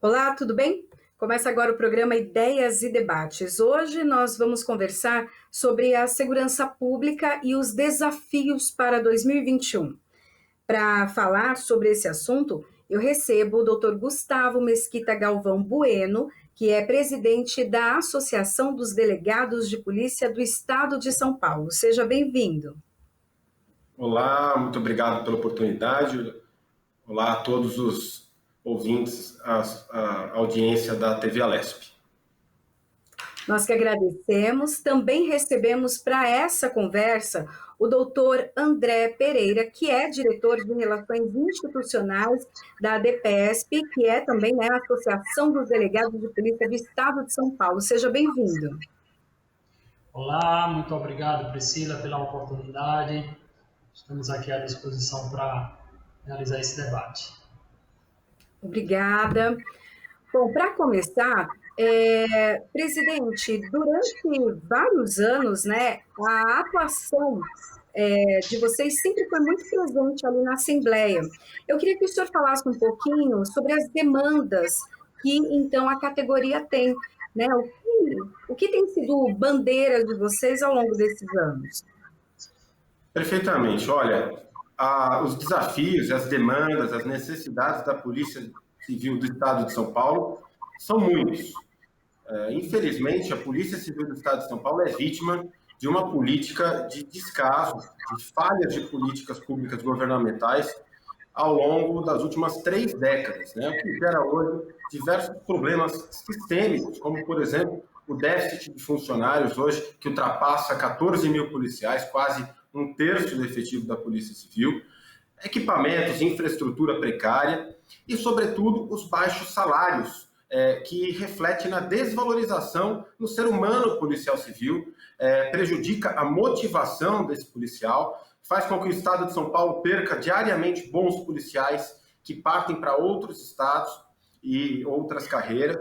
Olá, tudo bem? Começa agora o programa Ideias e Debates. Hoje nós vamos conversar sobre a segurança pública e os desafios para 2021. Para falar sobre esse assunto, eu recebo o Dr. Gustavo Mesquita Galvão Bueno, que é presidente da Associação dos Delegados de Polícia do Estado de São Paulo. Seja bem-vindo. Olá, muito obrigado pela oportunidade. Olá a todos os ouvintes, a audiência da TV Alesp. Nós que agradecemos. Também recebemos para essa conversa o doutor André Pereira, que é diretor de Relações Institucionais da ADPESP, que é também a Associação dos Delegados de Polícia do Estado de São Paulo. Seja bem-vindo. Olá, muito obrigado, Priscila, pela oportunidade. Estamos aqui à disposição para realizar esse debate. Obrigada. Bom, para começar, presidente, durante vários anos, a atuação de vocês sempre foi muito presente ali na Assembleia. Eu queria que o senhor falasse um pouquinho sobre as demandas que, então, a categoria tem, né? O que tem sido bandeira de vocês ao longo desses anos? Perfeitamente. Olha, os desafios, as demandas, as necessidades da Polícia Civil do Estado de São Paulo são muitos. Infelizmente, a Polícia Civil do Estado de São Paulo é vítima de uma política de descaso, de falhas de políticas públicas governamentais ao longo das últimas 3 décadas, né? O que gera hoje diversos problemas sistêmicos, como, por exemplo, o déficit de funcionários hoje, que ultrapassa 14 mil policiais, quase 1/3 do efetivo da Polícia Civil, equipamentos, infraestrutura precária e, sobretudo, os baixos salários, que reflete na desvalorização no ser humano policial civil, prejudica a motivação desse policial, faz com que o Estado de São Paulo perca diariamente bons policiais que partem para outros estados e outras carreiras,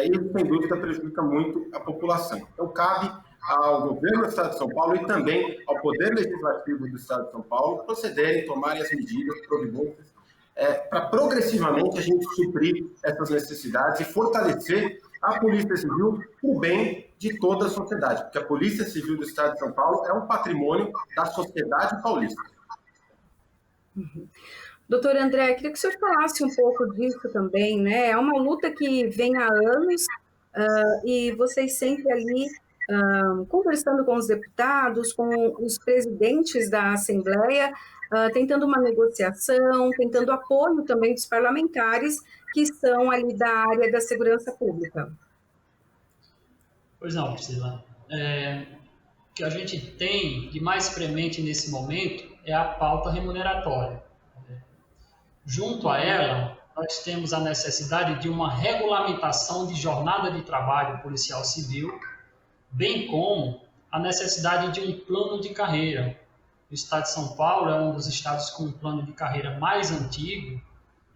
e isso, sem dúvida, prejudica muito a população. Então, cabe ao governo do Estado de São Paulo e também ao Poder Legislativo do Estado de São Paulo procederem, tomarem as medidas providências para progressivamente a gente suprir essas necessidades e fortalecer a Polícia Civil para o bem de toda a sociedade, porque a Polícia Civil do Estado de São Paulo é um patrimônio da sociedade paulista. Uhum. Doutor André, queria que o senhor falasse um pouco disso também, né? É uma luta que vem há anos e vocês sempre ali conversando com os deputados, com os presidentes da Assembleia, tentando uma negociação, tentando apoio também dos parlamentares que são ali da área da segurança pública. Pois não, Priscila. O que a gente tem de mais premente nesse momento é a pauta remuneratória. Junto a ela, nós temos a necessidade de uma regulamentação de jornada de trabalho policial civil, bem como a necessidade de um plano de carreira. O estado de São Paulo é um dos estados com um plano de carreira mais antigo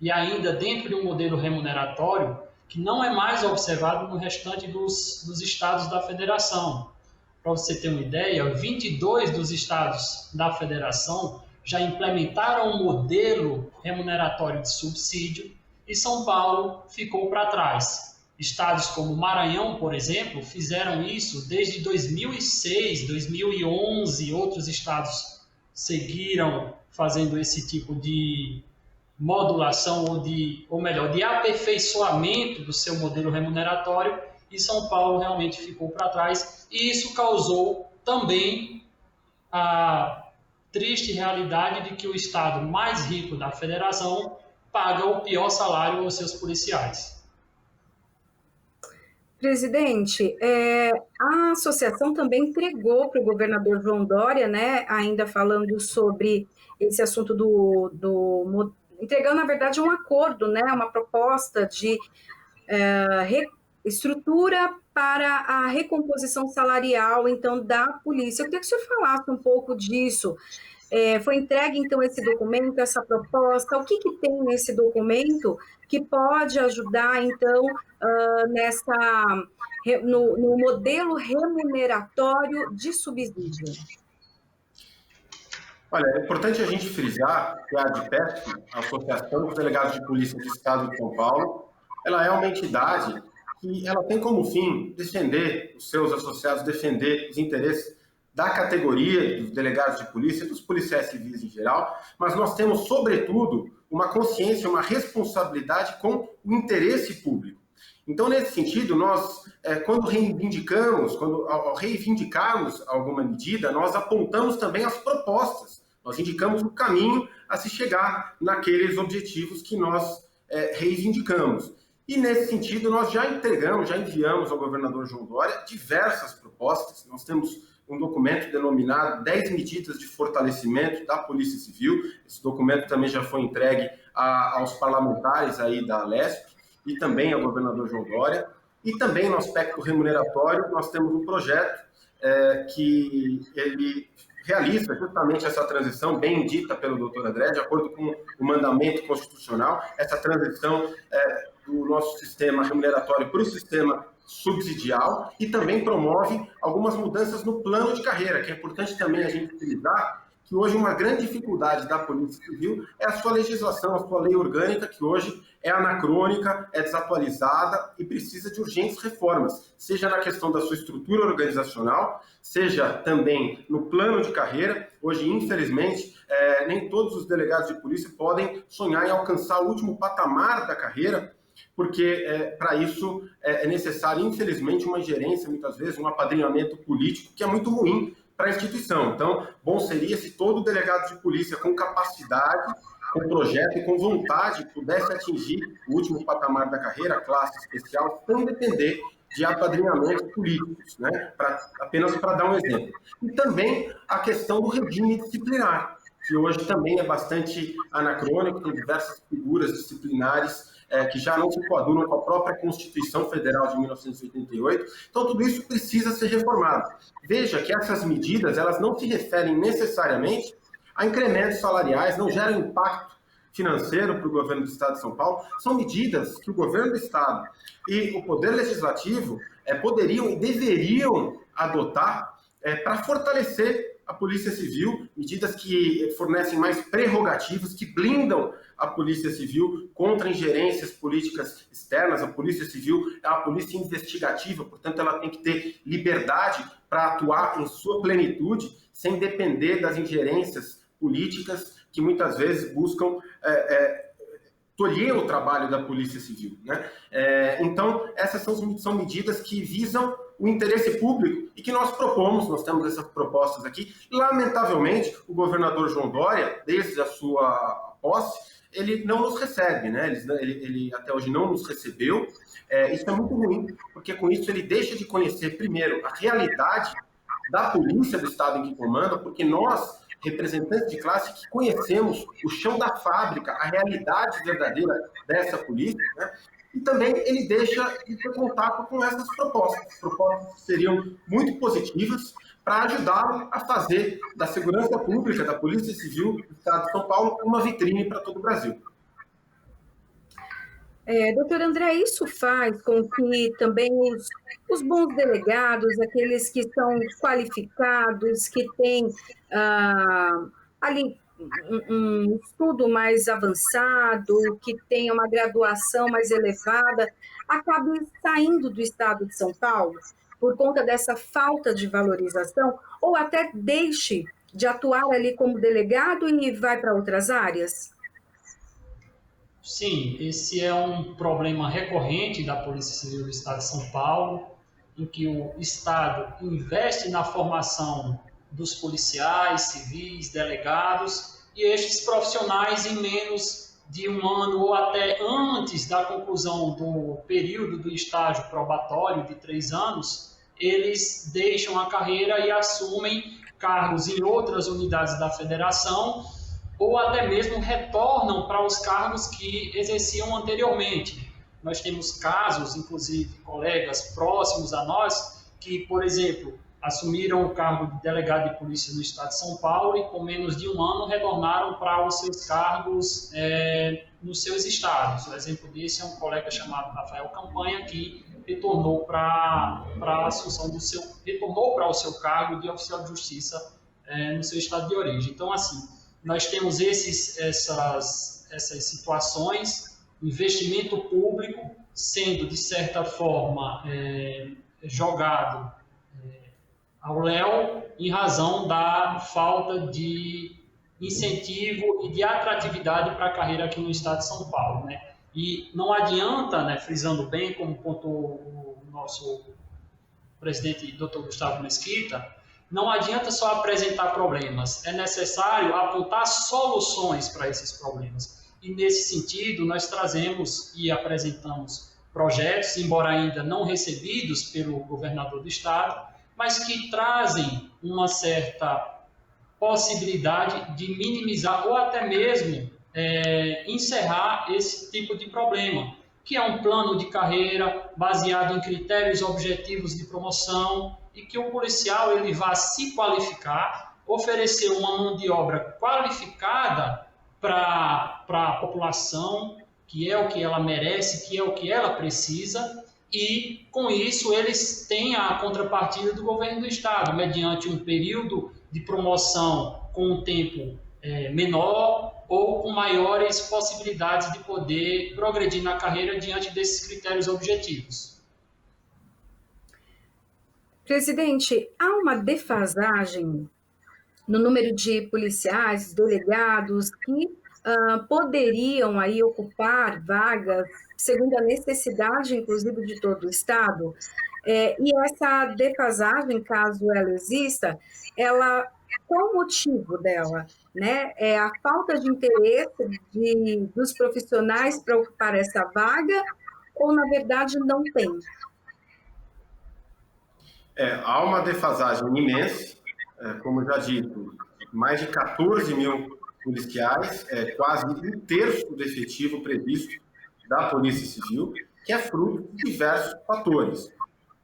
e ainda dentro de um modelo remuneratório que não é mais observado no restante dos estados da federação. Para você ter uma ideia, 22 dos estados da federação já implementaram um modelo remuneratório de subsídio e São Paulo ficou para trás. Estados como Maranhão, por exemplo, fizeram isso desde 2006, 2011, outros estados seguiram fazendo esse tipo de modulação ou melhor, de aperfeiçoamento do seu modelo remuneratório e São Paulo realmente ficou para trás e isso causou também a triste realidade de que o estado mais rico da federação paga o pior salário aos seus policiais. Presidente, a associação também entregou para o governador João Dória, né, ainda falando sobre esse assunto entregando, na verdade, um acordo, né, uma proposta de estrutura para a recomposição salarial, então, da polícia. Eu queria que o senhor falasse um pouco disso. Foi entregue, então, esse documento, essa proposta, o que tem nesse documento que pode ajudar, então, no modelo remuneratório de subsídio? Olha, é importante a gente frisar que a ADPESP, a Associação dos Delegados de Polícia do Estado de São Paulo, ela é uma entidade que ela tem como fim defender os seus associados, defender os interesses da categoria dos delegados de polícia, dos policiais civis em geral, mas nós temos, sobretudo, uma consciência, uma responsabilidade com o interesse público. Então, nesse sentido, nós, quando ao reivindicarmos alguma medida, nós apontamos também as propostas, nós indicamos o caminho a se chegar naqueles objetivos que nós reivindicamos. E, nesse sentido, nós já enviamos ao governador João Dória diversas propostas. Nós temos um documento denominado 10 medidas de fortalecimento da Polícia Civil. Esse documento também já foi entregue aos parlamentares aí da Alesp e também ao governador João Dória. E também no aspecto remuneratório, nós temos um projeto que ele realiza justamente essa transição bem dita pelo doutor André, de acordo com o mandamento constitucional, essa transição do nosso sistema remuneratório para o sistema subsidial, e também promove algumas mudanças no plano de carreira, que é importante também a gente utilizar, que hoje uma grande dificuldade da Polícia Civil é a sua legislação, a sua lei orgânica, que hoje é anacrônica, é desatualizada e precisa de urgentes reformas, seja na questão da sua estrutura organizacional, seja também no plano de carreira. Hoje, infelizmente, nem todos os delegados de polícia podem sonhar em alcançar o último patamar da carreira, porque para isso é necessário, infelizmente, uma gerência, muitas vezes, um apadrinhamento político, que é muito ruim para a instituição. Então, bom seria se todo delegado de polícia com capacidade, com projeto e com vontade pudesse atingir o último patamar da carreira, a classe especial, sem depender de apadrinhamentos políticos, né? Apenas para dar um exemplo. E também a questão do regime disciplinar, que hoje também é bastante anacrônico, tem diversas figuras disciplinares que já não se coadunam com a própria Constituição Federal de 1988. Então, tudo isso precisa ser reformado. Veja que essas medidas, elas não se referem necessariamente a incrementos salariais, não geram impacto financeiro para o governo do Estado de São Paulo. São medidas que o governo do Estado e o Poder Legislativo poderiam e deveriam adotar para fortalecer a Polícia Civil, medidas que fornecem mais prerrogativas, que blindam a Polícia Civil contra ingerências políticas externas. A Polícia Civil é uma polícia investigativa, portanto, ela tem que ter liberdade para atuar em sua plenitude, sem depender das ingerências políticas que muitas vezes buscam tolher o trabalho da Polícia Civil, né? Então, essas são medidas que visam o interesse público e que nós propomos, nós temos essas propostas aqui. Lamentavelmente, o governador João Dória, desde a sua posse, ele não nos recebe, né? Ele até hoje não nos recebeu. Isso é muito ruim, porque com isso ele deixa de conhecer, primeiro, a realidade da polícia do estado em que comanda, porque nós, representantes de classe, que conhecemos o chão da fábrica, a realidade verdadeira dessa polícia, né? E também ele deixa de ter contato com essas propostas que seriam muito positivas para ajudá-lo a fazer da segurança pública, da Polícia Civil do Estado de São Paulo, uma vitrine para todo o Brasil. Doutor André, isso faz com que também os bons delegados, aqueles que são qualificados, que têm ali um estudo mais avançado, que tenha uma graduação mais elevada, acabem saindo do estado de São Paulo por conta dessa falta de valorização, ou até deixe de atuar ali como delegado e vai para outras áreas? Sim, esse é um problema recorrente da Polícia Civil do Estado de São Paulo, em que o Estado investe na formação dos policiais, civis, delegados, e estes profissionais, em menos de um ano ou até antes da conclusão do período do estágio probatório de 3 anos, eles deixam a carreira e assumem cargos em outras unidades da federação, ou até mesmo retornam para os cargos que exerciam anteriormente. Nós temos casos, inclusive, colegas próximos a nós, que, por exemplo, assumiram o cargo de delegado de polícia no estado de São Paulo e, com menos de um ano, retornaram para os seus cargos nos seus estados. O exemplo disso é um colega chamado Rafael Campanha, que retornou para a assunção retornou para o seu cargo de oficial de justiça no seu estado de origem. Então, assim, nós temos essas situações, investimento público sendo, de certa forma, jogado ao léu em razão da falta de incentivo e de atratividade para a carreira aqui no estado de São Paulo, né? E não adianta, né, frisando bem, como pontuou o nosso presidente Dr. Gustavo Mesquita, não adianta só apresentar problemas, é necessário apontar soluções para esses problemas. E nesse sentido, nós trazemos e apresentamos projetos, embora ainda não recebidos pelo governador do estado, mas que trazem uma certa possibilidade de minimizar ou até mesmo encerrar esse tipo de problema, que é um plano de carreira baseado em critérios objetivos de promoção e que o policial ele vá se qualificar, oferecer uma mão de obra qualificada para a população, que é o que ela merece, que é o que ela precisa, e com isso eles têm a contrapartida do governo do estado, mediante um período de promoção com um tempo menor ou com maiores possibilidades de poder progredir na carreira diante desses critérios objetivos. Presidente, há uma defasagem no número de policiais, delegados que poderiam aí ocupar vagas segundo a necessidade, inclusive, de todo o estado. E essa defasagem, caso ela exista, qual o motivo dela? Né? É a falta de interesse dos profissionais para ocupar essa vaga ou, na verdade, não tem? Há uma defasagem imensa, como já dito, mais de 14 mil policiais, quase um terço do efetivo previsto da Polícia Civil, que é fruto de diversos fatores.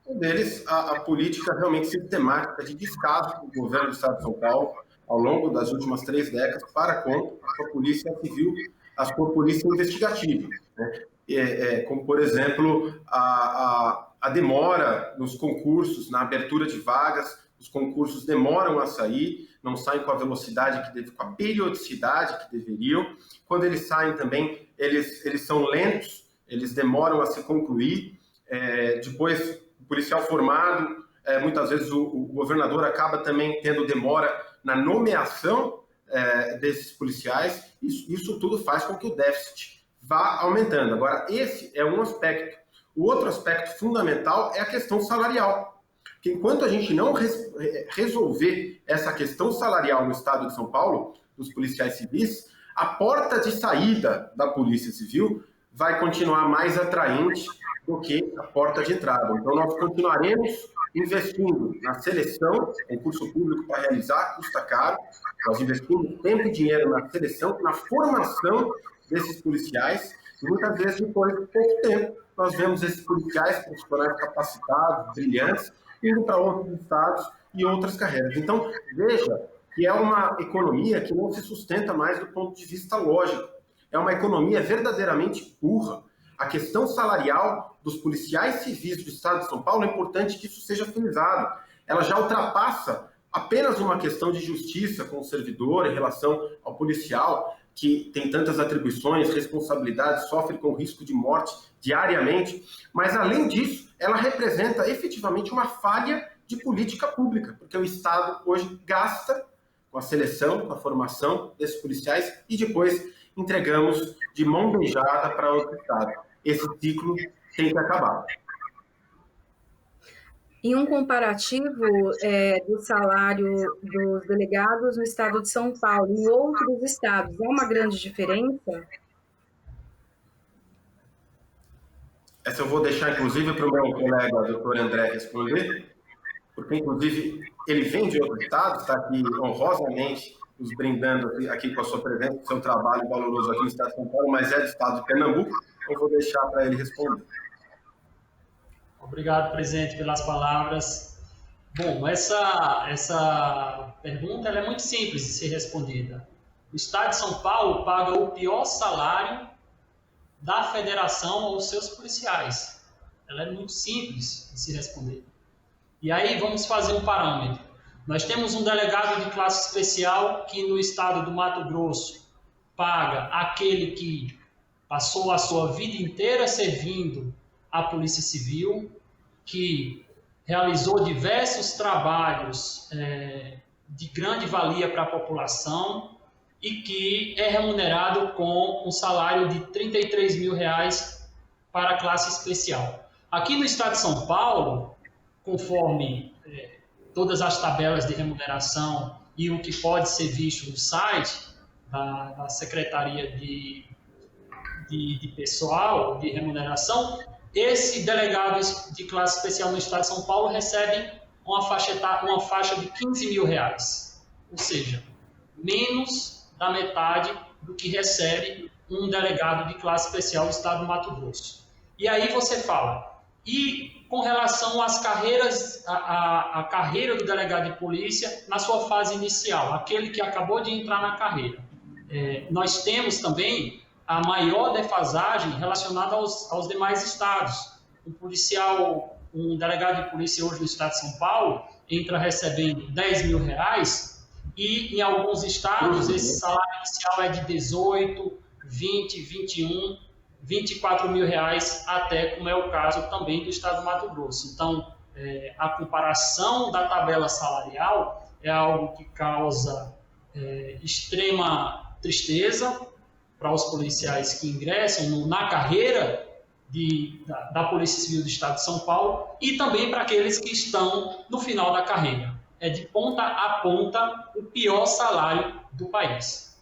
Um deles, a política realmente sistemática de descaso do governo do estado de São Paulo ao longo das últimas 3 décadas para com a Polícia Civil, a sua polícia investigativa, né? Como, por exemplo, a demora nos concursos, na abertura de vagas, os concursos demoram a sair, não saem com a velocidade com a periodicidade que deveriam. Quando eles saem também, eles são lentos, eles demoram a se concluir. Depois, o policial formado, muitas vezes o governador acaba também tendo demora na nomeação desses policiais. Isso tudo faz com que o déficit vá aumentando. Agora, esse é um aspecto. O outro aspecto fundamental é a questão salarial. Que enquanto a gente não resolver essa questão salarial no estado de São Paulo, dos policiais civis, a porta de saída da Polícia Civil vai continuar mais atraente do que a porta de entrada. Então, nós continuaremos investindo na seleção, concurso público para realizar, custa caro, nós investimos tempo e dinheiro na seleção, na formação desses policiais, e muitas vezes, depois de pouco tempo, nós vemos esses policiais profissionais capacitados, brilhantes, indo para outros estados e outras carreiras. Então, veja que é uma economia que não se sustenta mais do ponto de vista lógico. É uma economia verdadeiramente burra. A questão salarial dos policiais civis do estado de São Paulo, é importante que isso seja frisado. Ela já ultrapassa apenas uma questão de justiça com o servidor em relação ao policial, que tem tantas atribuições, responsabilidades, sofre com risco de morte diariamente, mas, além disso, ela representa efetivamente uma falha de política pública, porque o Estado hoje gasta com a seleção, com a formação desses policiais e depois entregamos de mão beijada para outro Estado. Esse ciclo tem que acabar. Em um comparativo do salário dos delegados no estado de São Paulo e outros estados, há uma grande diferença? Essa eu vou deixar, inclusive, para o meu colega, doutor André, responder, porque, inclusive, ele vem de outro estado, está aqui honrosamente nos brindando aqui com a sua presença, com o seu trabalho valoroso aqui no estado de São Paulo, mas é do estado de Pernambuco, eu vou deixar para ele responder. Obrigado, presidente, pelas palavras. Bom, essa pergunta ela é muito simples de ser respondida. O estado de São Paulo paga o pior salário da federação aos seus policiais. Ela é muito simples de se responder. E aí vamos fazer um parâmetro. Nós temos um delegado de classe especial que no estado do Mato Grosso paga aquele que passou a sua vida inteira servindo a Polícia Civil, que realizou diversos trabalhos de grande valia para a população e que é remunerado com um salário de R$33 mil para a classe especial. Aqui no estado de São Paulo, conforme todas as tabelas de remuneração e o que pode ser visto no site da Secretaria de Pessoal de Remuneração, esse delegado de classe especial no estado de São Paulo recebe uma faixa de R$15 mil, ou seja, menos da metade do que recebe um delegado de classe especial do estado do Mato Grosso. E aí você fala, e com relação às carreiras, a carreira do delegado de polícia na sua fase inicial, aquele que acabou de entrar na carreira. Nós temos também a maior defasagem relacionada aos demais estados. Um delegado de polícia hoje no estado de São Paulo entra recebendo R$10 mil e em alguns estados esse salário inicial é de 18, 20, 21, 24 mil reais, até como é o caso também do estado do Mato Grosso. Então, a comparação da tabela salarial é algo que causa extrema tristeza para os policiais que ingressam na carreira da Polícia Civil do Estado de São Paulo e também para aqueles que estão no final da carreira. É de ponta a ponta o pior salário do país.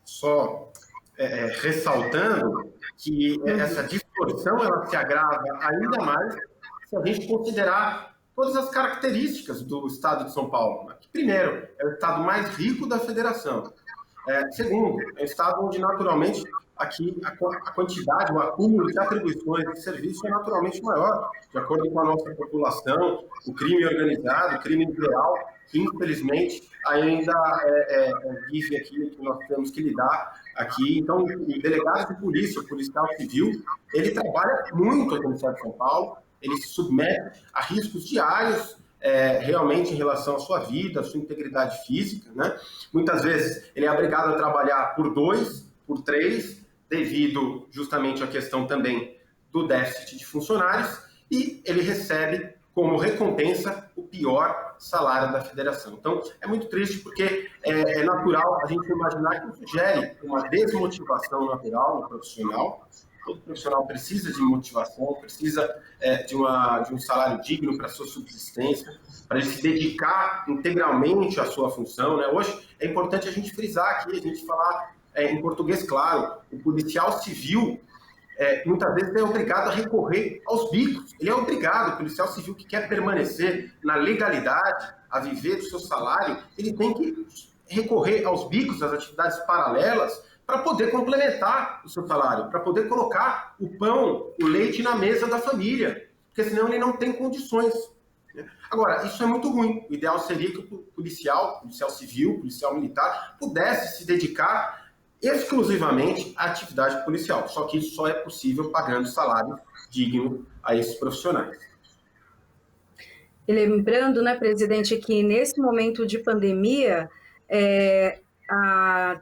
Só ressaltando que essa distorção ela se agrava ainda mais se a gente considerar todas as características do Estado de São Paulo. Primeiro, é o estado mais rico da federação. Segundo, é um estado onde, naturalmente, aqui a quantidade, o acúmulo de atribuições de serviço é naturalmente maior, de acordo com a nossa população, o crime organizado, o crime ideal, que, infelizmente, ainda vive aqui, que nós temos que lidar aqui. Então, o delegado de polícia, o policial civil, ele trabalha muito aqui no estado de São Paulo, ele se submete a riscos diários, realmente em relação à sua vida, à sua integridade física, né? Muitas vezes ele é obrigado a trabalhar por 2, por 3, devido justamente à questão também do déficit de funcionários, e ele recebe como recompensa o pior salário da federação. Então, é muito triste porque é natural a gente imaginar que isso gere uma desmotivação natural no profissional. Todo profissional precisa de motivação, precisa de um salário digno para a sua subsistência, para ele se dedicar integralmente à sua função, né? Hoje é importante a gente frisar aqui, a gente falar em português claro, o policial civil muitas vezes é obrigado a recorrer aos bicos. Ele é obrigado, o policial civil que quer permanecer na legalidade, a viver do seu salário, ele tem que recorrer aos bicos, às atividades paralelas, para poder complementar o seu salário, para poder colocar o pão, o leite na mesa da família, porque senão ele não tem condições. Agora, isso é muito ruim. O ideal seria que o policial civil, policial militar, pudesse se dedicar exclusivamente à atividade policial. Só que isso só é possível pagando salário digno a esses profissionais. E lembrando, né, presidente, que nesse momento de pandemia,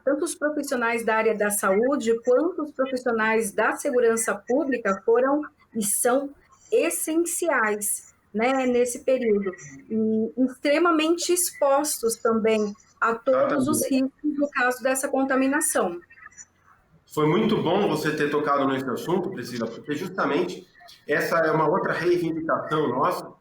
tanto os profissionais da área da saúde quanto os profissionais da segurança pública foram e são essenciais, né, nesse período, e extremamente expostos também a todos os riscos no caso dessa contaminação. Foi muito bom você ter tocado nesse assunto, Priscila, porque justamente essa é uma outra reivindicação nossa,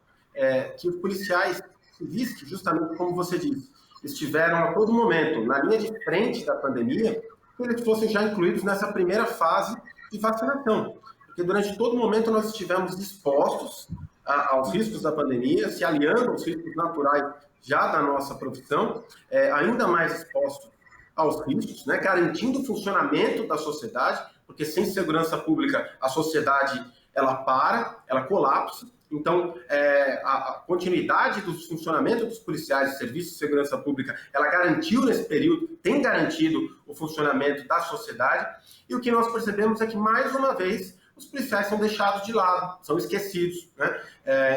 que os policiais civis, que justamente como você disse, estiveram a todo momento na linha de frente da pandemia, que eles fossem já incluídos nessa primeira fase de vacinação. Porque durante todo momento nós estivemos expostos aos riscos da pandemia, se aliando aos riscos naturais já da nossa profissão, ainda mais expostos aos riscos, né, garantindo o funcionamento da sociedade, porque sem segurança pública a sociedade ela colapsa. Então, a continuidade do funcionamento dos policiais e serviços de segurança pública, ela garantiu nesse período, tem garantido o funcionamento da sociedade, e o que nós percebemos é que, mais uma vez, os policiais são deixados de lado, são esquecidos, né?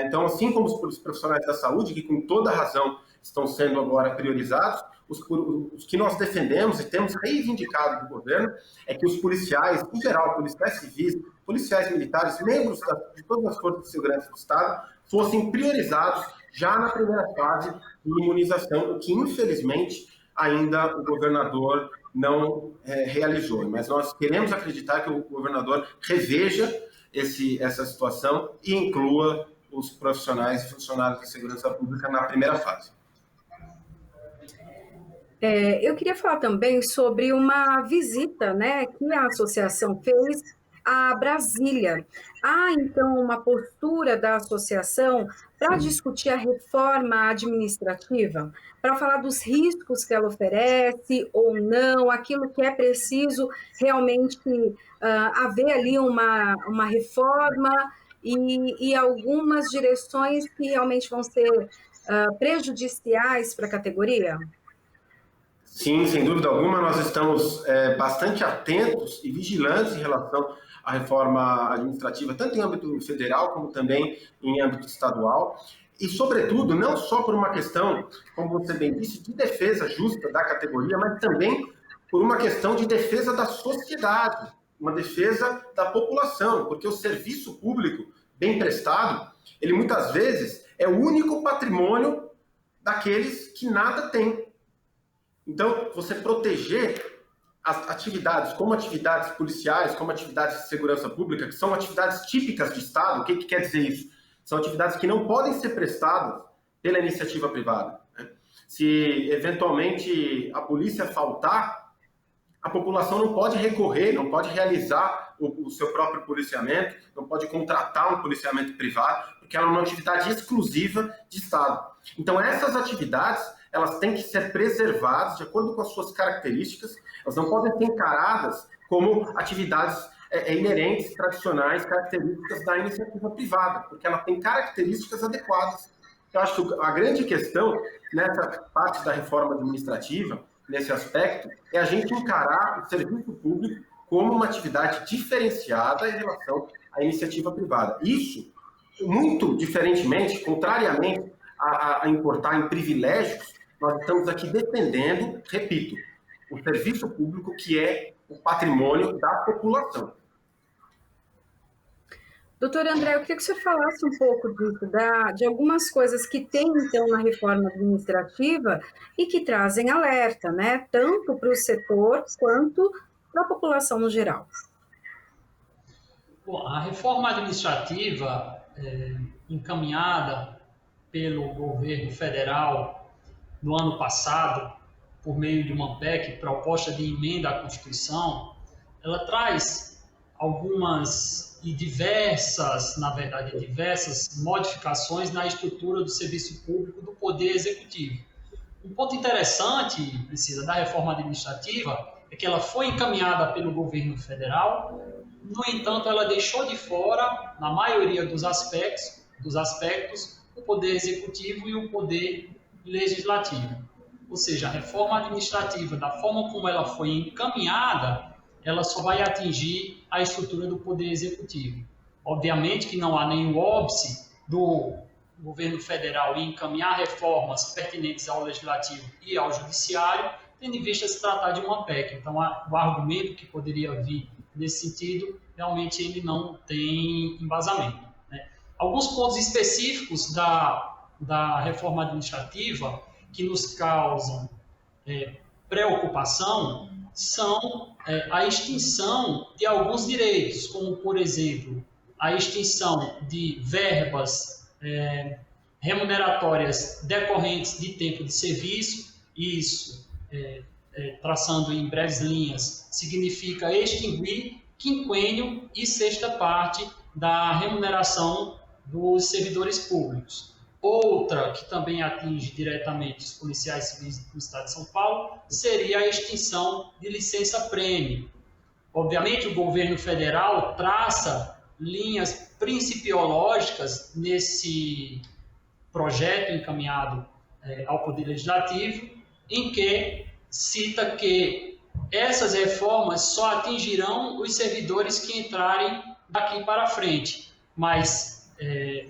Então, assim como os profissionais da saúde, que com toda razão estão sendo agora priorizados, os que nós defendemos e temos reivindicado do governo é que os policiais, em geral, policiais civis, policiais militares, membros de todas as forças de segurança do Estado, fossem priorizados já na primeira fase de imunização, o que, infelizmente, ainda o governador não realizou. Mas nós queremos acreditar que o governador reveja essa situação e inclua os profissionais e funcionários de segurança pública na primeira fase. Eu queria falar também sobre uma visita, né, que a associação fez a Brasília. Há, então, uma postura da associação para discutir a reforma administrativa, para falar dos riscos que ela oferece ou não, aquilo que é preciso realmente haver ali uma reforma e algumas direções que realmente vão ser prejudiciais para a categoria? Sim, sem dúvida alguma, nós estamos bastante atentos e vigilantes em relação à reforma administrativa, tanto em âmbito federal como também em âmbito estadual. E, sobretudo, não só por uma questão, como você bem disse, de defesa justa da categoria, mas também por uma questão de defesa da sociedade, uma defesa da população, porque o serviço público bem prestado, ele muitas vezes é o único patrimônio daqueles que nada têm. Então, você proteger as atividades, como atividades policiais, como atividades de segurança pública, que são atividades típicas de Estado, o que quer dizer isso? São atividades que não podem ser prestadas pela iniciativa privada, né? Se, eventualmente, a polícia faltar, a população não pode recorrer, não pode realizar o seu próprio policiamento, não pode contratar um policiamento privado, porque ela é uma atividade exclusiva de Estado. Então, essas atividades, elas têm que ser preservadas de acordo com as suas características, elas não podem ser encaradas como atividades inerentes, tradicionais, características da iniciativa privada, porque ela tem características adequadas. Eu acho que a grande questão nessa parte da reforma administrativa, nesse aspecto, é a gente encarar o serviço público como uma atividade diferenciada em relação à iniciativa privada. Isso, muito diferentemente, contrariamente a importar em privilégios, nós estamos aqui defendendo, repito, o serviço público que é o patrimônio da população. Doutor André, eu queria que o senhor falasse um pouco disso, de algumas coisas que tem, então, na reforma administrativa e que trazem alerta, né? Tanto para o setor quanto para a população no geral. Bom, a reforma administrativa encaminhada pelo governo federal no ano passado, por meio de uma PEC, proposta de emenda à Constituição, ela traz algumas e diversas modificações na estrutura do serviço público do Poder Executivo. Um ponto interessante, Priscila, da reforma administrativa é que ela foi encaminhada pelo governo federal, no entanto, ela deixou de fora, na maioria dos aspectos, o Poder Executivo e o Poder Legislativo. Ou seja, a reforma administrativa, da forma como ela foi encaminhada, ela só vai atingir a estrutura do Poder Executivo. Obviamente que não há nenhum óbice do governo federal em encaminhar reformas pertinentes ao Legislativo e ao Judiciário, tendo em vista se tratar de uma PEC. Então, o argumento que poderia vir nesse sentido, realmente ele não tem embasamento, né? Alguns pontos específicos da reforma administrativa que nos causam preocupação são a extinção de alguns direitos, como, por exemplo, a extinção de verbas remuneratórias decorrentes de tempo de serviço. Isso, traçando em breves linhas, significa extinguir quinquênio e sexta parte da remuneração dos servidores públicos. Outra, que também atinge diretamente os policiais civis do Estado de São Paulo, seria a extinção de licença-prêmio. Obviamente, o governo federal traça linhas principiológicas nesse projeto encaminhado ao Poder Legislativo, em que cita que essas reformas só atingirão os servidores que entrarem daqui para frente, mas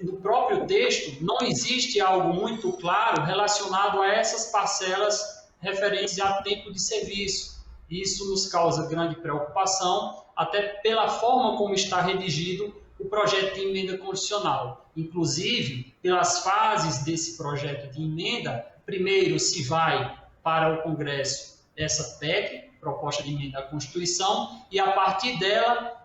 no próprio texto não existe algo muito claro relacionado a essas parcelas referentes a tempo de serviço. Isso nos causa grande preocupação, até pela forma como está redigido o projeto de emenda constitucional. Inclusive, pelas fases desse projeto de emenda, primeiro se vai para o Congresso essa PEC, proposta de emenda à Constituição, e a partir dela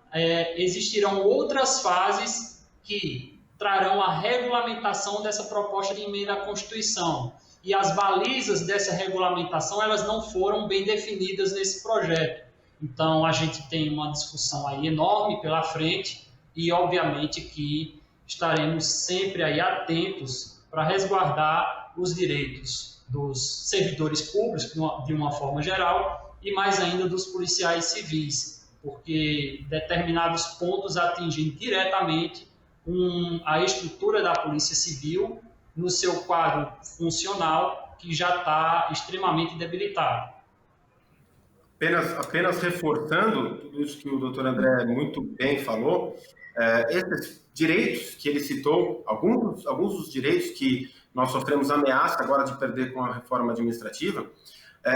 existirão outras fases que trarão a regulamentação dessa proposta de emenda à Constituição. E as balizas dessa regulamentação, elas não foram bem definidas nesse projeto. Então, a gente tem uma discussão aí enorme pela frente e, obviamente, que estaremos sempre aí atentos para resguardar os direitos dos servidores públicos, de uma forma geral, e mais ainda dos policiais civis, porque determinados pontos atingem diretamente a estrutura da Polícia Civil no seu quadro funcional, que já está extremamente debilitado. Apenas reforçando tudo isso que o doutor André muito bem falou, esses direitos que ele citou, alguns dos direitos que nós sofremos ameaça agora de perder com a reforma administrativa,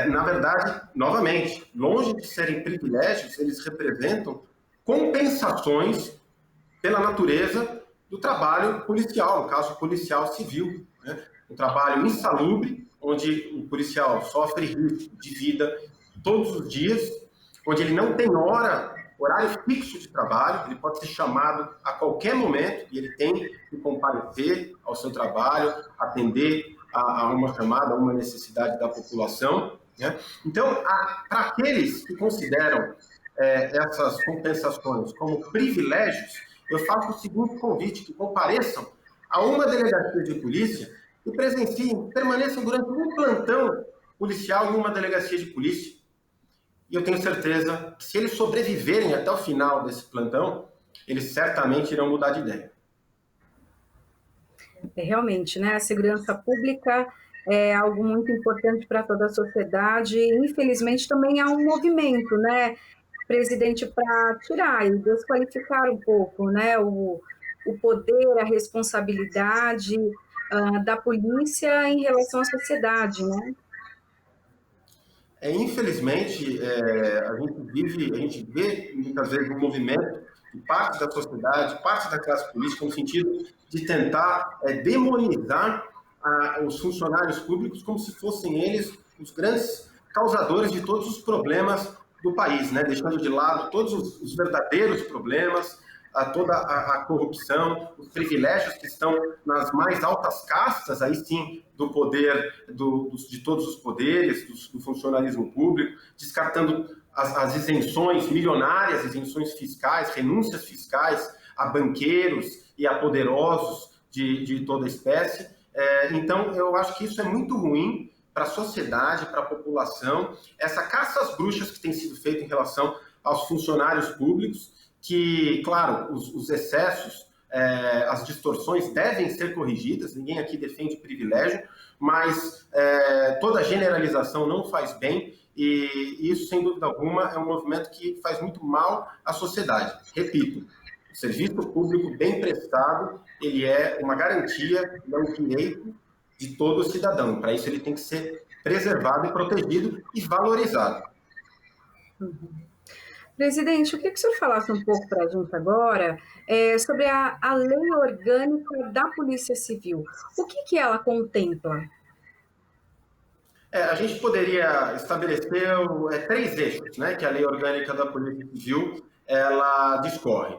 na verdade, novamente, longe de serem privilégios, eles representam compensações pela natureza do trabalho policial, no caso policial civil, né? Um trabalho insalubre, onde o policial sofre risco de vida todos os dias, onde ele não tem horário fixo de trabalho, ele pode ser chamado a qualquer momento e ele tem que comparecer ao seu trabalho, atender a uma chamada, a uma necessidade da população, né? Então, para aqueles que consideram essas compensações como privilégios, eu faço o seguinte convite, que compareçam a uma delegacia de polícia e presenciem, permaneçam durante um plantão policial em uma delegacia de polícia. E eu tenho certeza que se eles sobreviverem até o final desse plantão, eles certamente irão mudar de ideia. Realmente, né? A segurança pública é algo muito importante para toda a sociedade. Infelizmente, também há um movimento, né, presidente, para tirar e desqualificar um pouco, né, o poder, a responsabilidade da polícia em relação à sociedade, né? Infelizmente, a gente vê muitas vezes um movimento de parte da sociedade, parte da classe política, no sentido de tentar demonizar os funcionários públicos como se fossem eles os grandes causadores de todos os problemas do país, né? Deixando de lado todos os verdadeiros problemas, toda a corrupção, os privilégios que estão nas mais altas castas, aí sim, do poder, de todos os poderes, do funcionalismo público, descartando as isenções milionárias, isenções fiscais, renúncias fiscais a banqueiros e a poderosos de toda espécie. Então, eu acho que isso é muito ruim para a sociedade, para a população, essa caça às bruxas que tem sido feita em relação aos funcionários públicos, que, claro, os excessos, as distorções devem ser corrigidas, ninguém aqui defende privilégio, mas toda generalização não faz bem, e isso, sem dúvida alguma, é um movimento que faz muito mal à sociedade. Repito, o serviço público bem prestado, ele é uma garantia, é um direito de todo cidadão. Para isso, ele tem que ser preservado e protegido e valorizado. Presidente, eu queria que o senhor falasse um pouco para a gente agora sobre a Lei Orgânica da Polícia Civil. O que ela contempla? A gente poderia estabelecer 3 eixos, né, que a Lei Orgânica da Polícia Civil ela discorre.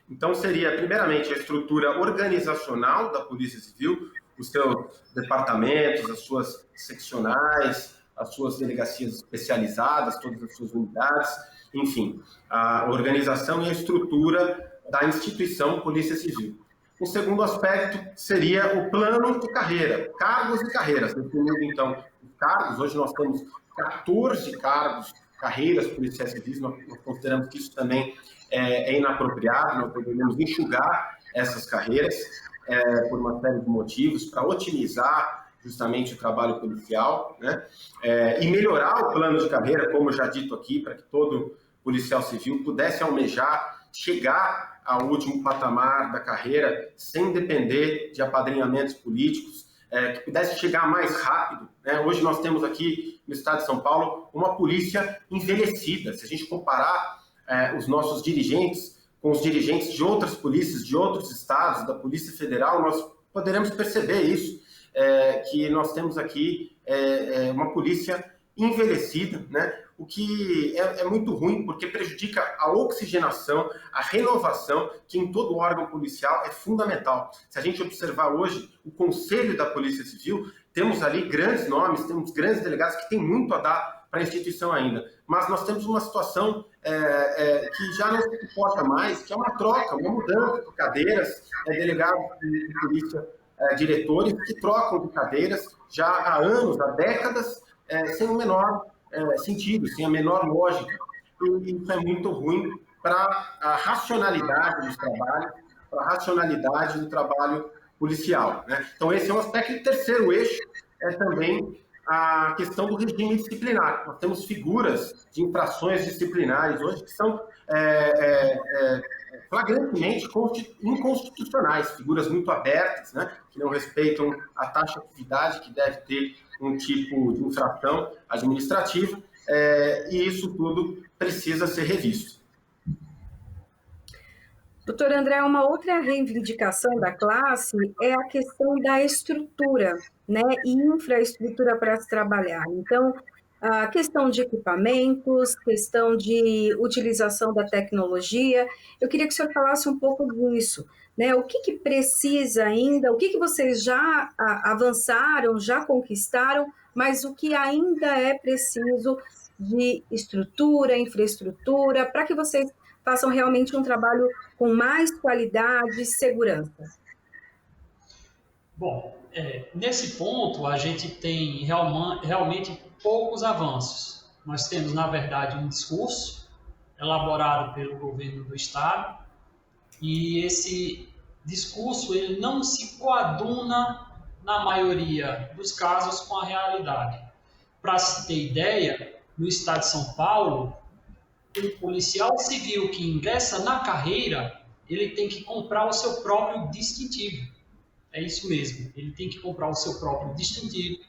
Então, seria, primeiramente, a estrutura organizacional da Polícia Civil, os seus departamentos, as suas seccionais, as suas delegacias especializadas, todas as suas unidades, enfim, a organização e a estrutura da instituição Polícia Civil. O segundo aspecto seria o plano de carreira, cargos e carreiras. Definindo, então, os cargos, hoje nós temos 14 cargos, carreiras policiais civis, nós consideramos que isso também é inapropriado, nós poderíamos enxugar essas carreiras por uma série de motivos, para otimizar justamente o trabalho policial, né? E melhorar o plano de carreira, como já dito aqui, para que todo policial civil pudesse almejar chegar ao último patamar da carreira sem depender de apadrinhamentos políticos, que pudesse chegar mais rápido, né? Hoje nós temos aqui no estado de São Paulo uma polícia envelhecida. Se a gente comparar os nossos dirigentes com os dirigentes de outras polícias, de outros estados, da Polícia Federal, nós poderemos perceber isso, que nós temos aqui uma polícia envelhecida, né? O que é muito ruim, porque prejudica a oxigenação, a renovação, que em todo órgão policial é fundamental. Se a gente observar hoje o Conselho da Polícia Civil, temos ali grandes nomes, temos grandes delegados que têm muito a dar para a instituição ainda. Mas nós temos uma situação que já não se suporta mais, que é uma troca, uma mudança de cadeiras, delegados de polícia, diretores que trocam de cadeiras já há anos, há décadas, sem o menor sentido, sem a menor lógica. E isso é muito ruim para a racionalidade dos trabalhos, para a racionalidade do trabalho policial, né? Então, esse é um aspecto. E o terceiro eixo é também a questão do regime disciplinar. Nós temos figuras de infrações disciplinares hoje que são flagrantemente inconstitucionais, figuras muito abertas, né, que não respeitam a taxatividade que deve ter um tipo de infração administrativa, e isso tudo precisa ser revisto. Doutor André, uma outra reivindicação da classe é a questão da estrutura, né, e infraestrutura para se trabalhar. Então, a questão de equipamentos, questão de utilização da tecnologia. Eu queria que o senhor falasse um pouco disso, né? O que precisa ainda, o que vocês já avançaram, já conquistaram, mas o que ainda é preciso de estrutura, infraestrutura, para que vocês façam realmente um trabalho com mais qualidade e segurança? Bom, nesse ponto a gente tem realmente poucos avanços. Nós temos, na verdade, um discurso elaborado pelo governo do estado e esse discurso ele não se coaduna, na maioria dos casos, com a realidade. Para se ter ideia, no estado de São Paulo, um policial civil que ingressa na carreira, ele tem que comprar o seu próprio distintivo. É isso mesmo, ele tem que comprar o seu próprio distintivo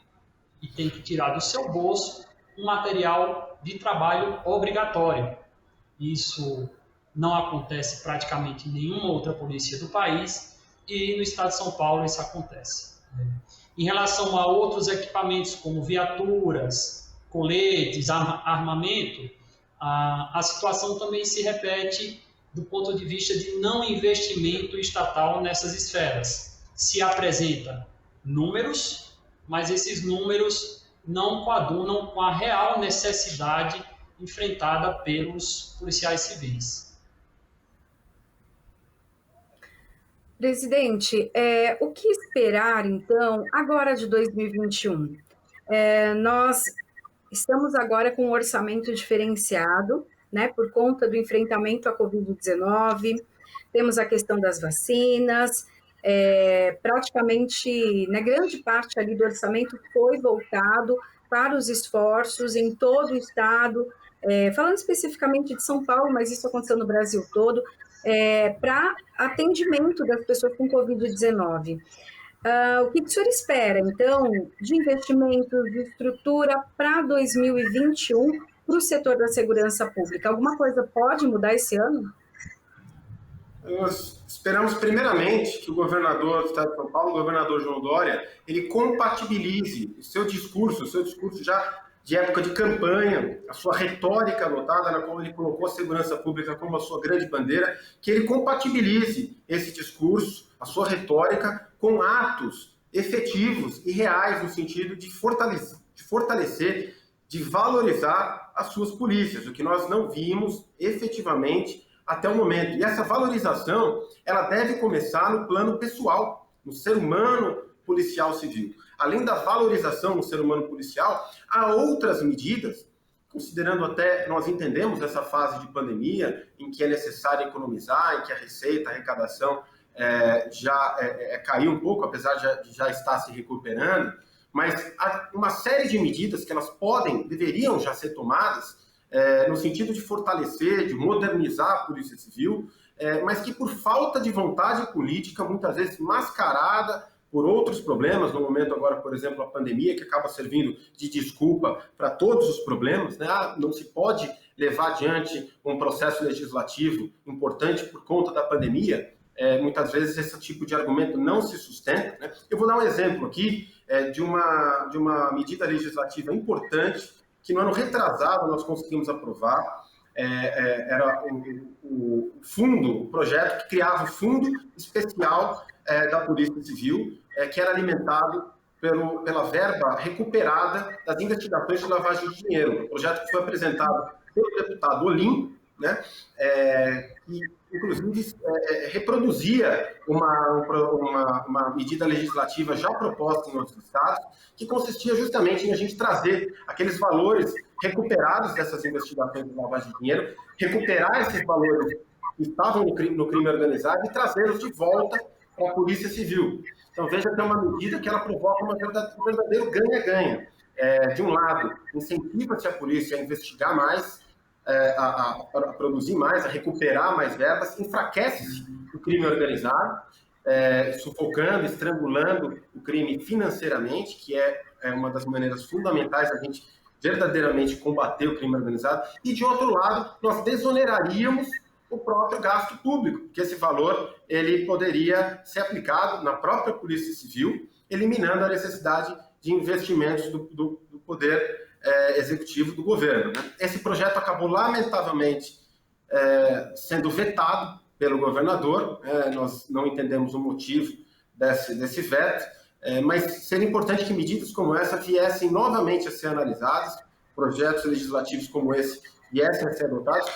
e tem que tirar do seu bolso um material de trabalho obrigatório. Isso não acontece praticamente em nenhuma outra polícia do país e no estado de São Paulo isso acontece. Em relação a outros equipamentos como viaturas, coletes, armamento, a situação também se repete do ponto de vista de não investimento estatal nessas esferas. Se apresenta números, mas esses números não coadunam com a real necessidade enfrentada pelos policiais civis. Presidente, o que esperar, então, agora de 2021? Nós estamos agora com um orçamento diferenciado, né, por conta do enfrentamento à Covid-19, temos a questão das vacinas, praticamente, na grande parte ali do orçamento foi voltado para os esforços em todo o estado, falando especificamente de São Paulo, mas isso aconteceu no Brasil todo, para atendimento das pessoas com Covid-19. O que o senhor espera, então, de investimentos, de estrutura para 2021 para o setor da segurança pública? Alguma coisa pode mudar esse ano? Nós esperamos, primeiramente, que o governador do estado de São Paulo, o governador João Dória, ele compatibilize o seu discurso já de época de campanha, a sua retórica adotada, na qual ele colocou a segurança pública como a sua grande bandeira, que ele compatibilize esse discurso, a sua retórica, com atos efetivos e reais no sentido de fortalecer, de valorizar as suas polícias, o que nós não vimos efetivamente até o momento. E essa valorização, ela deve começar no plano pessoal, no ser humano policial civil. Além da valorização no ser humano policial, há outras medidas, considerando até, nós entendemos essa fase de pandemia, em que é necessário economizar, em que a receita, a arrecadação já caiu um pouco, apesar de já estar se recuperando, mas há uma série de medidas que elas deveriam já ser tomadas, no sentido de fortalecer, de modernizar a Polícia Civil, mas que por falta de vontade política, muitas vezes mascarada por outros problemas, no momento agora, por exemplo, a pandemia, que acaba servindo de desculpa para todos os problemas, né? Não se pode levar adiante um processo legislativo importante por conta da pandemia. Muitas vezes esse tipo de argumento não se sustenta, né? Eu vou dar um exemplo aqui de uma medida legislativa importante que no ano retrasado nós conseguimos aprovar. Era o projeto que criava o fundo especial da Polícia Civil, que era alimentado pela verba recuperada das investigações de lavagem de dinheiro. Um projeto que foi apresentado pelo deputado Olim, né, que inclusive reproduzia uma medida legislativa já proposta em outros estados, que consistia justamente em a gente trazer aqueles valores recuperados dessas investigações de lavagem de dinheiro, recuperar esses valores que estavam no crime organizado e trazê-los de volta para a Polícia Civil. Então, veja que é uma medida que ela provoca um verdadeiro ganha-ganha. De um lado, incentiva-se a polícia a investigar mais, a produzir mais, a recuperar mais verbas, enfraquece o crime organizado, sufocando, estrangulando o crime financeiramente, que é uma das maneiras fundamentais da gente verdadeiramente combater o crime organizado, e de outro lado, nós desoneraríamos o próprio gasto público, porque esse valor ele poderia ser aplicado na própria Polícia Civil, eliminando a necessidade de investimentos do poder executivo do governo, né? Esse projeto acabou, lamentavelmente, sendo vetado pelo governador. Nós não entendemos o motivo desse veto, mas seria importante que medidas como essa viessem novamente a ser analisadas, projetos legislativos como esse viessem a ser adotados,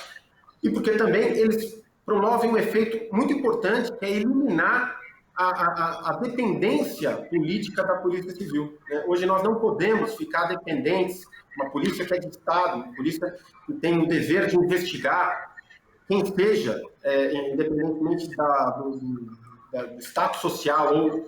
e porque também eles promovem um efeito muito importante, que é eliminar a dependência política da Polícia Civil, né? Hoje nós não podemos ficar dependentes, uma polícia que é de Estado, uma polícia que tem o dever de investigar quem seja, independentemente do status social ou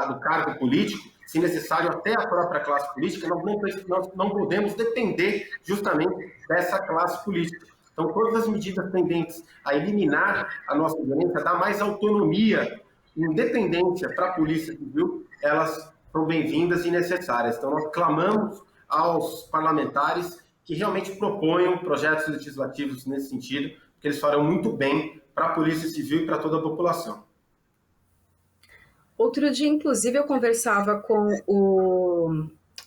do cargo político, se necessário até a própria classe política. Nós não podemos depender justamente dessa classe política. Então, todas as medidas tendentes a eliminar a nossa violência, dar mais autonomia e independência para a Polícia Civil, elas são bem-vindas e necessárias. Então, nós clamamos aos parlamentares que realmente proponham projetos legislativos nesse sentido, porque eles farão muito bem para a Polícia Civil e para toda a população. Outro dia, inclusive, eu conversava com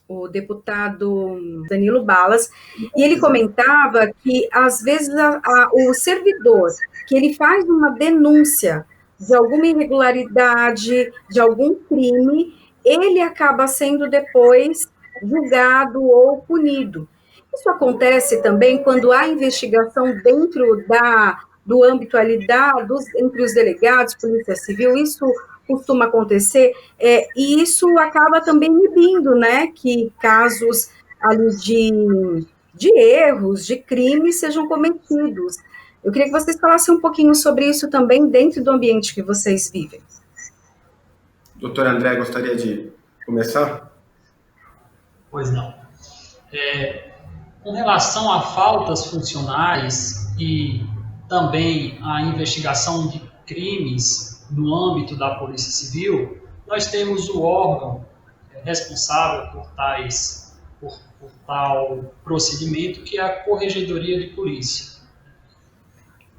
o deputado Danilo Balas, e ele comentava que, às vezes, o servidor, que ele faz uma denúncia de alguma irregularidade, de algum crime, ele acaba sendo depois julgado ou punido. Isso acontece também quando há investigação dentro do âmbito ali entre os delegados, Polícia Civil. Isso costuma acontecer, e isso acaba também inibindo, né, que casos ali de erros, de crimes sejam cometidos. Eu queria que vocês falassem um pouquinho sobre isso também dentro do ambiente que vocês vivem. Doutor André, gostaria de começar? Pois não. Com relação a faltas funcionais e também a investigação de crimes no âmbito da Polícia Civil, nós temos o órgão responsável por tal procedimento, que é a Corregedoria de Polícia.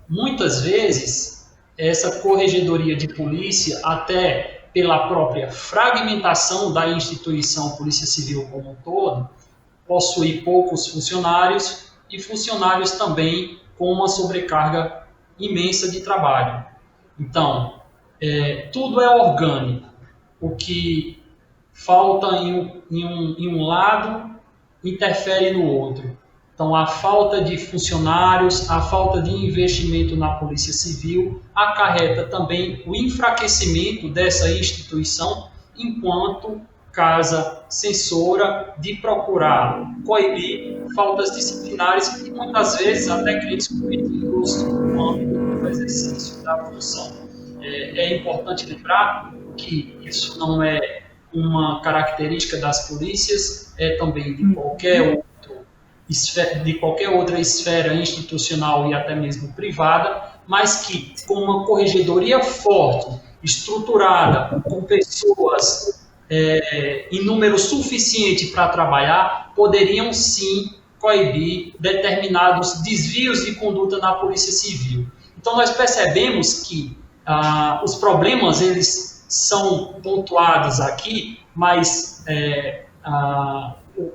Muitas vezes, essa Corregedoria de Polícia, até pela própria fragmentação da instituição Polícia Civil como um todo, possui poucos funcionários e funcionários também com uma sobrecarga imensa de trabalho. Então, tudo é orgânico. O que falta em um lado interfere no outro. Então, a falta de funcionários, a falta de investimento na Polícia Civil acarreta também o enfraquecimento dessa instituição enquanto casa censora de procurar coibir faltas disciplinares e muitas vezes até crimes cometidos no âmbito do exercício da função. É importante lembrar que isso não é uma característica das polícias, é também de qualquer outra esfera institucional e até mesmo privada, mas que com uma corregedoria forte estruturada, com pessoas em número suficiente para trabalhar, poderiam sim coibir determinados desvios de conduta na Polícia Civil. Então, nós percebemos que os problemas, eles são pontuados aqui, mas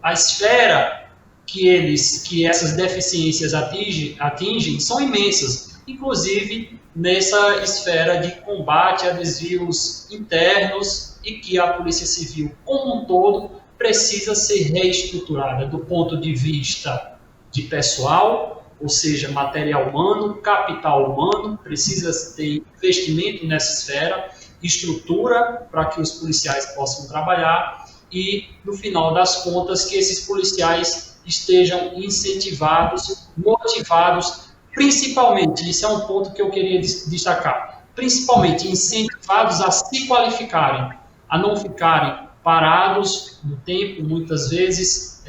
a esfera que essas deficiências atingem são imensas, inclusive nessa esfera de combate a desvios internos, e que a Polícia Civil, como um todo, precisa ser reestruturada do ponto de vista de pessoal, ou seja, material humano, capital humano, precisa ter investimento nessa esfera, estrutura para que os policiais possam trabalhar e, no final das contas, que esses policiais estejam incentivados, motivados, principalmente, isso é um ponto que eu queria destacar, principalmente incentivados a se qualificarem, a não ficarem parados no tempo, muitas vezes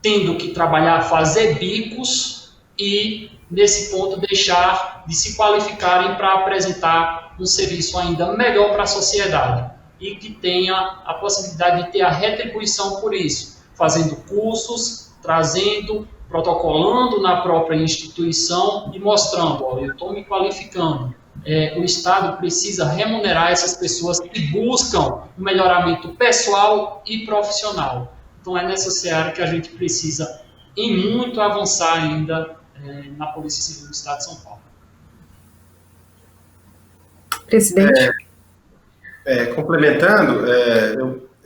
tendo que trabalhar, fazer bicos e, nesse ponto, deixar de se qualificarem para apresentar um serviço ainda melhor para a sociedade e que tenha a possibilidade de ter a retribuição por isso, fazendo cursos, trazendo, protocolando na própria instituição e mostrando, eu estou me qualificando. O Estado precisa remunerar essas pessoas que buscam um melhoramento pessoal e profissional. Então, é nessa seara que a gente precisa, em muito, avançar ainda na Polícia Civil do Estado de São Paulo. Presidente. Complementando,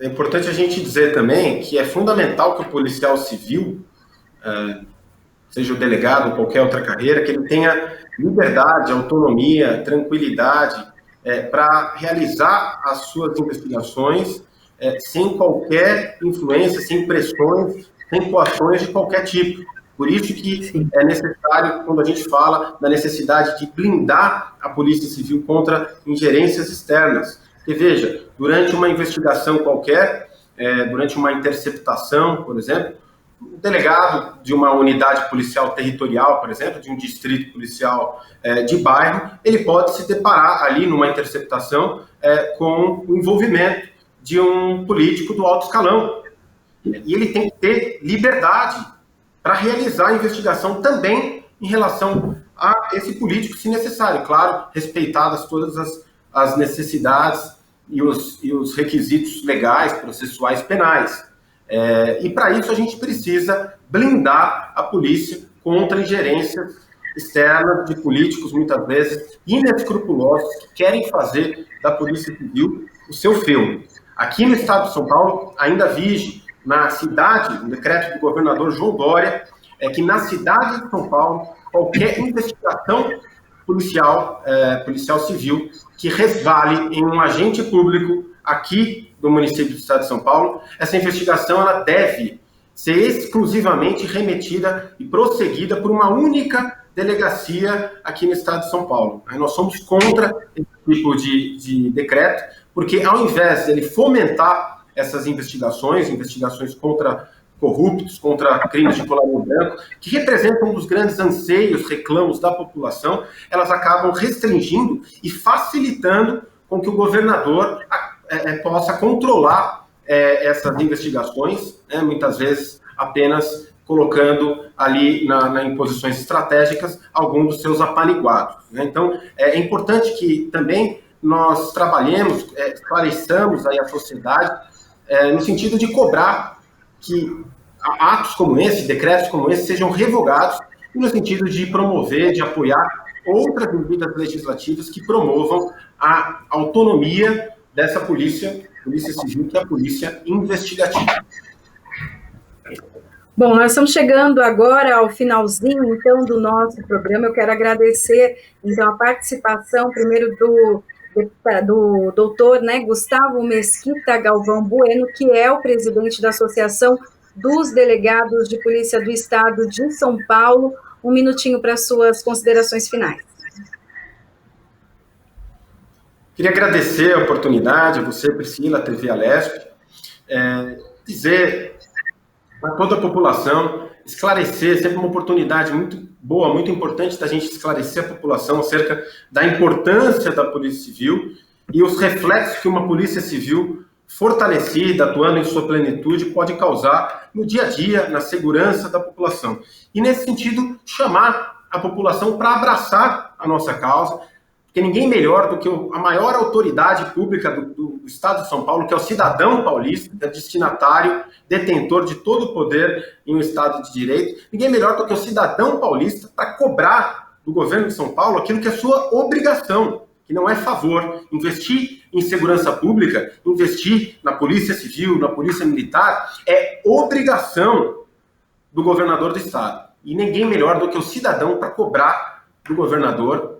é importante a gente dizer também que é fundamental que o policial civil, seja o delegado ou qualquer outra carreira, que ele tenha liberdade, autonomia, tranquilidade para realizar as suas investigações sem qualquer influência, sem pressões, sem coações de qualquer tipo. Por isso que é necessário, quando a gente fala da necessidade de blindar a Polícia Civil contra ingerências externas. Porque, veja, durante uma investigação qualquer, durante uma interceptação, por exemplo, o delegado de uma unidade policial territorial, por exemplo, de um distrito policial de bairro, ele pode se deparar ali numa interceptação com o envolvimento de um político do alto escalão. E ele tem que ter liberdade para realizar a investigação também em relação a esse político, se necessário. Claro, respeitadas todas as necessidades e os requisitos legais, processuais, penais. E para isso a gente precisa blindar a polícia contra ingerências externas de políticos, muitas vezes inescrupulosos, que querem fazer da Polícia Civil o seu feudo. Aqui no estado de São Paulo, ainda vige na cidade, um decreto do governador João Dória, que na cidade de São Paulo, qualquer investigação policial civil que resvale em um agente público aqui do município do estado de São Paulo, essa investigação ela deve ser exclusivamente remetida e prosseguida por uma única delegacia aqui no estado de São Paulo. Nós somos contra esse tipo de decreto, porque ao invés de ele fomentar essas investigações contra corruptos, contra crimes de colarinho branco, que representam um dos grandes anseios, reclamos da população, elas acabam restringindo e facilitando com que o governador possa controlar essas investigações, muitas vezes apenas colocando ali em posições estratégicas algum dos seus apaniguados. Então, é importante que também nós trabalhemos, esclareçamos aí a sociedade no sentido de cobrar que atos como esse, decretos como esse, sejam revogados e no sentido de promover, de apoiar outras medidas legislativas que promovam a autonomia dessa polícia civil, que é a polícia investigativa. Bom, nós estamos chegando agora ao finalzinho, então, do nosso programa. Eu quero agradecer, então, a participação, primeiro, do doutor, Gustavo Mesquita Galvão Bueno, que é o presidente da Associação dos Delegados de Polícia do Estado de São Paulo. Um minutinho para suas considerações finais. Queria agradecer a oportunidade, a você, Priscila, a TV Alesp, dizer a toda a população, esclarecer, sempre uma oportunidade muito boa, muito importante da gente esclarecer a população acerca da importância da Polícia Civil e os reflexos que uma Polícia Civil fortalecida, atuando em sua plenitude, pode causar no dia a dia, na segurança da população. E, nesse sentido, chamar a população para abraçar a nossa causa, porque ninguém melhor do que a maior autoridade pública do Estado de São Paulo, que é o cidadão paulista, é destinatário, detentor de todo o poder em um Estado de Direito, ninguém melhor do que o cidadão paulista para cobrar do governo de São Paulo aquilo que é sua obrigação, que não é favor. Investir em segurança pública, investir na Polícia Civil, na Polícia Militar, é obrigação do governador do Estado. E ninguém melhor do que o cidadão para cobrar do governador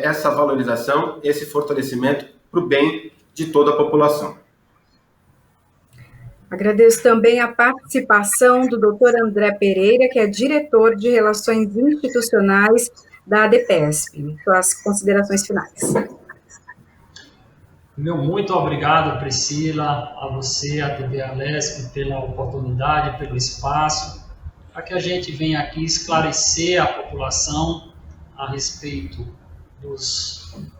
essa valorização, esse fortalecimento para o bem de toda a população. Agradeço também a participação do Dr. André Pereira, que é diretor de Relações Institucionais da ADEPESP. Suas considerações finais. Muito obrigado, Priscila, a você, a TV Alesp, pela oportunidade, pelo espaço, para que a gente venha aqui esclarecer a população a respeito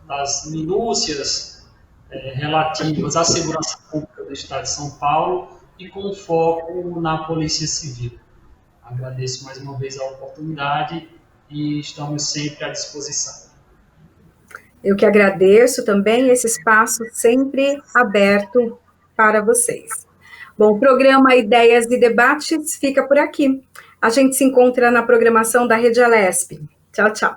das minúcias relativas à segurança pública do Estado de São Paulo e com foco na Polícia Civil. Agradeço mais uma vez a oportunidade e estamos sempre à disposição. Eu que agradeço também esse espaço sempre aberto para vocês. Bom, o programa Ideias e Debates fica por aqui. A gente se encontra na programação da Rede Alesp. Tchau, tchau.